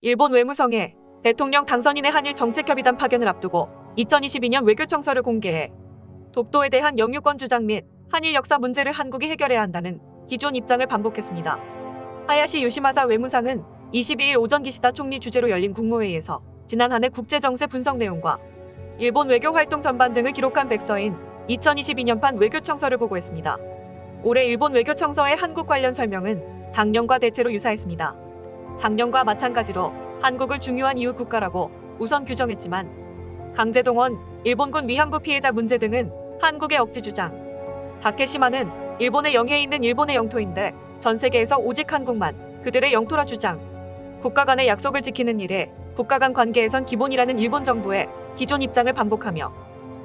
일본 외무성에 대통령 당선인의 한일 정책협의단 파견을 앞두고 2022년 외교청서를 공개해 독도에 대한 영유권 주장 및 한일 역사 문제를 한국이 해결해야 한다는 기존 입장을 반복했습니다. 하야시 요시마사 외무상은 22일 오전 기시다 총리 주재로 열린 국무회의에서 지난 한 해 국제정세 분석 내용과 일본 외교 활동 전반 등을 기록한 백서인 2022년판 외교청서를 보고했습니다. 올해 일본 외교청서의 한국 관련 설명은 작년과 대체로 유사했습니다. 작년과 마찬가지로 한국을 중요한 이웃 국가라고 우선 규정했지만 강제동원, 일본군 위안부 피해자 문제 등은 한국의 억지 주장. 다케시마는 일본의 영해에 있는 일본의 영토인데 전 세계에서 오직 한국만 그들의 영토라 주장. 국가 간의 약속을 지키는 일에 국가 간 관계에선 기본이라는 일본 정부의 기존 입장을 반복하며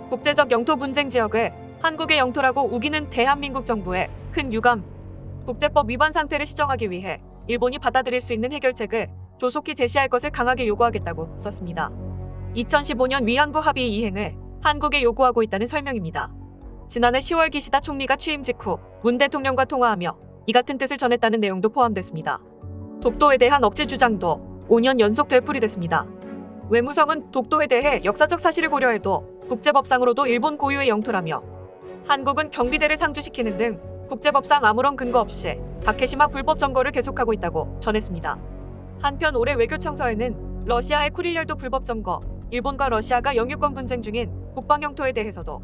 국제적 영토 분쟁 지역을 한국의 영토라고 우기는 대한민국 정부의 큰 유감. 국제법 위반 상태를 시정하기 위해 일본이 받아들일 수 있는 해결책을 조속히 제시할 것을 강하게 요구하겠다고 썼습니다. 2015년 위안부 합의 이행을 한국에 요구하고 있다는 설명입니다. 지난해 10월 기시다 총리가 취임 직후 문 대통령과 통화하며 이 같은 뜻을 전했다는 내용도 포함됐습니다. 독도에 대한 억지 주장도 5년 연속 되풀이됐습니다. 외무성은 독도에 대해 역사적 사실을 고려해도 국제법상으로도 일본 고유의 영토라며 한국은 경비대를 상주시키는 등 국제법상 아무런 근거 없이 다케시마 불법 점거를 계속하고 있다고 전했습니다. 한편 올해 외교청서에는 러시아의 쿠릴열도 불법 점거, 일본과 러시아가 영유권 분쟁 중인 북방 영토에 대해서도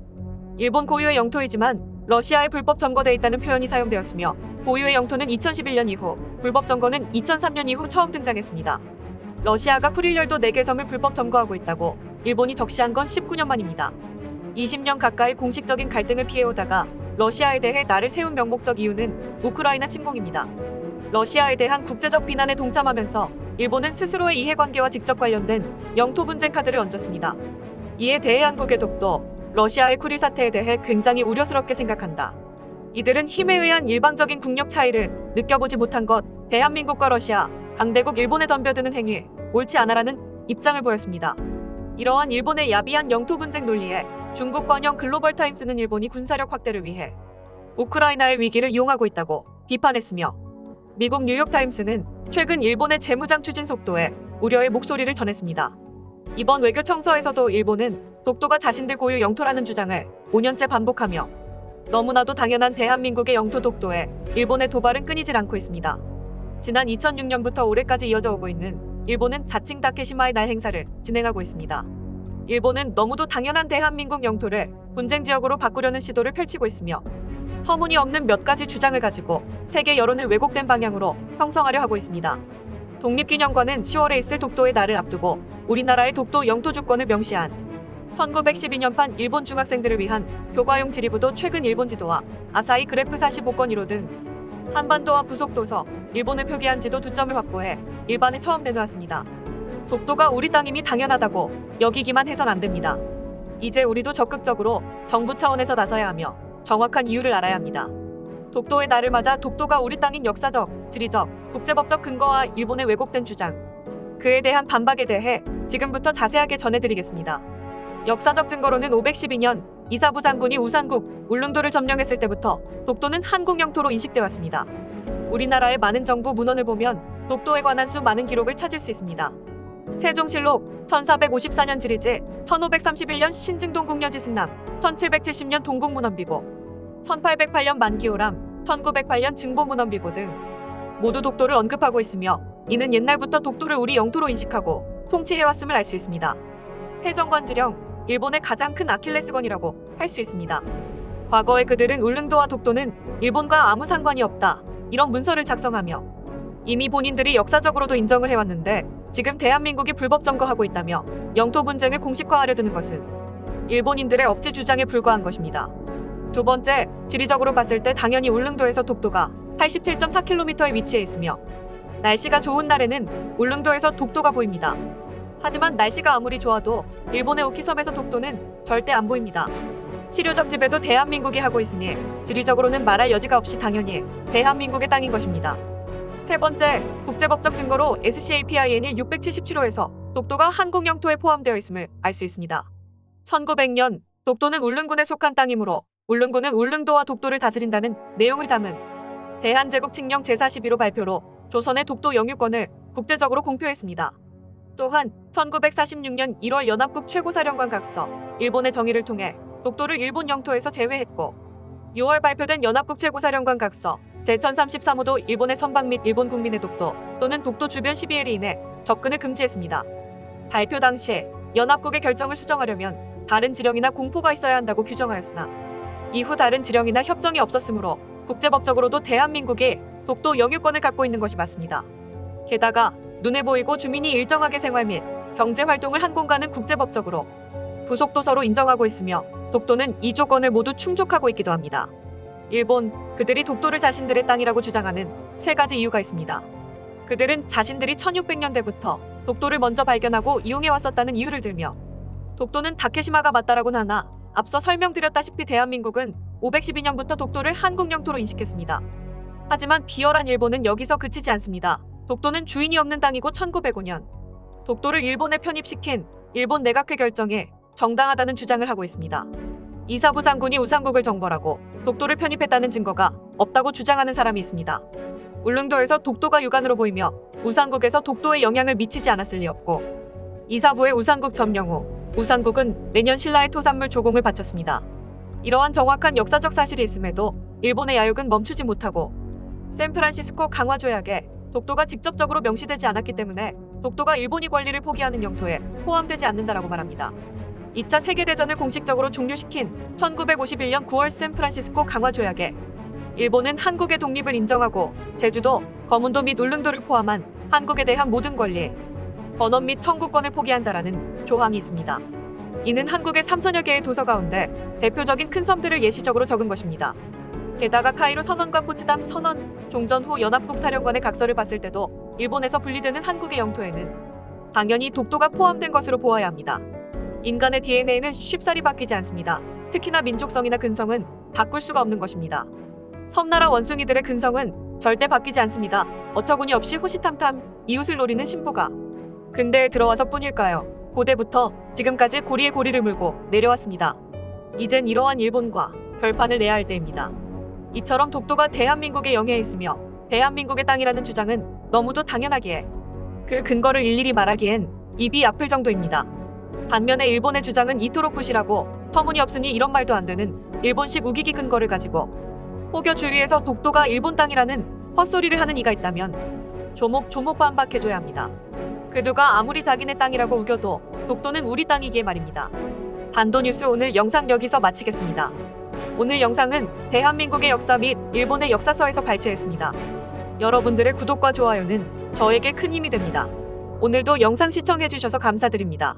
일본 고유의 영토이지만 러시아에 불법 점거돼 있다는 표현이 사용되었으며 고유의 영토는 2011년 이후, 불법 점거는 2003년 이후 처음 등장했습니다. 러시아가 쿠릴열도 4개 섬을 불법 점거하고 있다고 일본이 적시한 건 19년 만입니다. 20년 가까이 공식적인 갈등을 피해오다가 러시아에 대해 나를 세운 명목적 이유는 우크라이나 침공입니다. 러시아에 대한 국제적 비난에 동참하면서 일본은 스스로의 이해관계와 직접 관련된 영토 분쟁 카드를 얹었습니다. 이에 대해 한국의 독도, 러시아의 쿠릴 사태에 대해 굉장히 우려스럽게 생각한다. 이들은 힘에 의한 일방적인 국력 차이를 느껴보지 못한 것, 대한민국과 러시아, 강대국 일본에 덤벼드는 행위, 옳지 않아라는 입장을 보였습니다. 이러한 일본의 야비한 영토 분쟁 논리에 중국 관영 글로벌타임스는 일본이 군사력 확대를 위해 우크라이나의 위기를 이용하고 있다고 비판했으며 미국 뉴욕타임스는 최근 일본의 재무장 추진 속도에 우려의 목소리를 전했습니다. 이번 외교청서에서도 일본은 독도가 자신들 고유 영토라는 주장을 5년째 반복하며 너무나도 당연한 대한민국의 영토 독도에 일본의 도발은 끊이질 않고 있습니다. 지난 2006년부터 올해까지 이어져 오고 있는 일본은 자칭 다케시마의 날 행사를 진행하고 있습니다. 일본은 너무도 당연한 대한민국 영토를 분쟁 지역으로 바꾸려는 시도를 펼치고 있으며 터무니없는 몇 가지 주장을 가지고 세계 여론을 왜곡된 방향으로 형성하려 하고 있습니다. 독립기념관은 10월에 있을 독도의 날을 앞두고 우리나라의 독도 영토 주권을 명시한 1912년판 일본 중학생들을 위한 교과용 지리부도 최근 일본 지도와 아사히 그래프 45권 1호 등 한반도와 부속도서, 일본을 표기한 지도 2점을 확보해 일반에 처음 내놓았습니다. 독도가 우리 땅임이 당연하다고 여기기만 해선 안 됩니다. 이제 우리도 적극적으로 정부 차원에서 나서야 하며 정확한 이유를 알아야 합니다. 독도의 날을 맞아 독도가 우리 땅인 역사적, 지리적, 국제법적 근거와 일본의 왜곡된 주장, 그에 대한 반박에 대해 지금부터 자세하게 전해드리겠습니다. 역사적 증거로는 512년 이사부 장군이 우산국, 울릉도를 점령했을 때부터 독도는 한국 영토로 인식돼 왔습니다. 우리나라의 많은 정부 문헌을 보면 독도에 관한 수많은 기록을 찾을 수 있습니다. 세종실록, 1454년 지리제, 1531년 신증동 국려지 승남, 1770년 동국문헌비고, 1808년 만기호람, 1908년 증보문헌비고 등 모두 독도를 언급하고 있으며 이는 옛날부터 독도를 우리 영토로 인식하고 통치해왔음을 알 수 있습니다. 해정관지령, 일본의 가장 큰 아킬레스건이라고 할 수 있습니다. 과거에 그들은 울릉도와 독도는 일본과 아무 상관이 없다, 이런 문서를 작성하며 이미 본인들이 역사적으로도 인정을 해왔는데 지금 대한민국이 불법 점거하고 있다며 영토 분쟁을 공식화하려 드는 것은 일본인들의 억지 주장에 불과한 것입니다. 두 번째, 지리적으로 봤을 때 당연히 울릉도에서 독도가 87.4km에 위치해 있으며 날씨가 좋은 날에는 울릉도에서 독도가 보입니다. 하지만 날씨가 아무리 좋아도 일본의 오키섬에서 독도는 절대 안 보입니다. 치료적 지배도 대한민국이 하고 있으니 지리적으로는 말할 여지가 없이 당연히 대한민국의 땅인 것입니다. 세 번째, 국제법적 증거로 SCAPIN일 677호에서 독도가 한국 영토에 포함되어 있음을 알 수 있습니다. 1900년 독도는 울릉군에 속한 땅이므로 울릉군은 울릉도와 독도를 다스린다는 내용을 담은 대한제국 칙령 제41호 발표로 조선의 독도 영유권을 국제적으로 공표했습니다. 또한 1946년 1월 연합국 최고사령관 각서, 일본의 정의를 통해 독도를 일본 영토에서 제외했고 6월 발표된 연합국 최고사령관 각서 제1033호도 일본의 선박 및 일본 국민의 독도 또는 독도 주변 12일이 이내 접근을 금지했습니다. 발표 당시 연합국의 결정을 수정하려면 다른 지령이나 공포가 있어야 한다고 규정하였으나 이후 다른 지령이나 협정이 없었으므로 국제법적으로도 대한민국이 독도 영유권을 갖고 있는 것이 맞습니다. 게다가 눈에 보이고 주민이 일정하게 생활 및 경제 활동을 한 공간은 국제법적으로 부속도 서로 인정하고 있으며 독도는 이 조건을 모두 충족하고 있기도 합니다. 일본, 그들이 독도를 자신들의 땅이라고 주장하는 세 가지 이유가 있습니다. 그들은 자신들이 1600년대부터 독도를 먼저 발견하고 이용해 왔었다는 이유를 들며 독도는 다케시마가 맞다라고는 하나 앞서 설명드렸다시피 대한민국은 512년부터 독도를 한국 영토로 인식했습니다. 하지만 비열한 일본은 여기서 그치지 않습니다. 독도는 주인이 없는 땅이고 1905년 독도를 일본에 편입시킨 일본 내각회 결정에 정당하다는 주장을 하고 있습니다. 이사부 장군이 우상국을 정벌하고 독도를 편입했다는 증거가 없다고 주장하는 사람이 있습니다. 울릉도에서 독도가 육안으로 보이며 우상국에서 독도에 영향을 미치지 않았을 리 없고 이사부의 우상국 점령 후 우상국은 매년 신라의 토산물 조공을 바쳤습니다. 이러한 정확한 역사적 사실이 있음에도 일본의 야욕은 멈추지 못하고 샌프란시스코 강화 조약에 독도가 직접적으로 명시되지 않았기 때문에 독도가 일본이 권리를 포기하는 영토에 포함되지 않는다라고 말합니다. 2차 세계대전을 공식적으로 종료시킨 1951년 9월 샌프란시스코 강화 조약에 일본은 한국의 독립을 인정하고 제주도, 거문도 및 울릉도를 포함한 한국에 대한 모든 권리, 번원 및 청구권을 포기한다라는 조항이 있습니다. 이는 한국의 3천여 개의 도서 가운데 대표적인 큰 섬들을 예시적으로 적은 것입니다. 게다가 카이로 선언과 포츠담 선언, 종전 후 연합국 사령관의 각서를 봤을 때도 일본에서 분리되는 한국의 영토에는 당연히 독도가 포함된 것으로 보아야 합니다. 인간의 DNA는 쉽사리 바뀌지 않습니다. 특히나 민족성이나 근성은 바꿀 수가 없는 것입니다. 섬나라 원숭이들의 근성은 절대 바뀌지 않습니다. 어처구니 없이 호시탐탐 이웃을 노리는 신부가 근대에 들어와서 뿐일까요? 고대부터 지금까지 고리에 고리를 물고 내려왔습니다. 이젠 이러한 일본과 결판을 내야 할 때입니다. 이처럼 독도가 대한민국의 영해에 있으며 대한민국의 땅이라는 주장은 너무도 당연하기에 그 근거를 일일이 말하기엔 입이 아플 정도입니다. 반면에 일본의 주장은 이토록 부실하고 터무니없으니 이런 말도 안 되는 일본식 우기기 근거를 가지고 혹여 주위에서 독도가 일본 땅이라는 헛소리를 하는 이가 있다면 조목조목 반박해줘야 합니다. 그 누가 아무리 자기네 땅이라고 우겨도 독도는 우리 땅이기에 말입니다. 반도뉴스 오늘 영상 여기서 마치겠습니다. 오늘 영상은 대한민국의 역사 및 일본의 역사서에서 발췌했습니다. 여러분들의 구독과 좋아요는 저에게 큰 힘이 됩니다. 오늘도 영상 시청해주셔서 감사드립니다.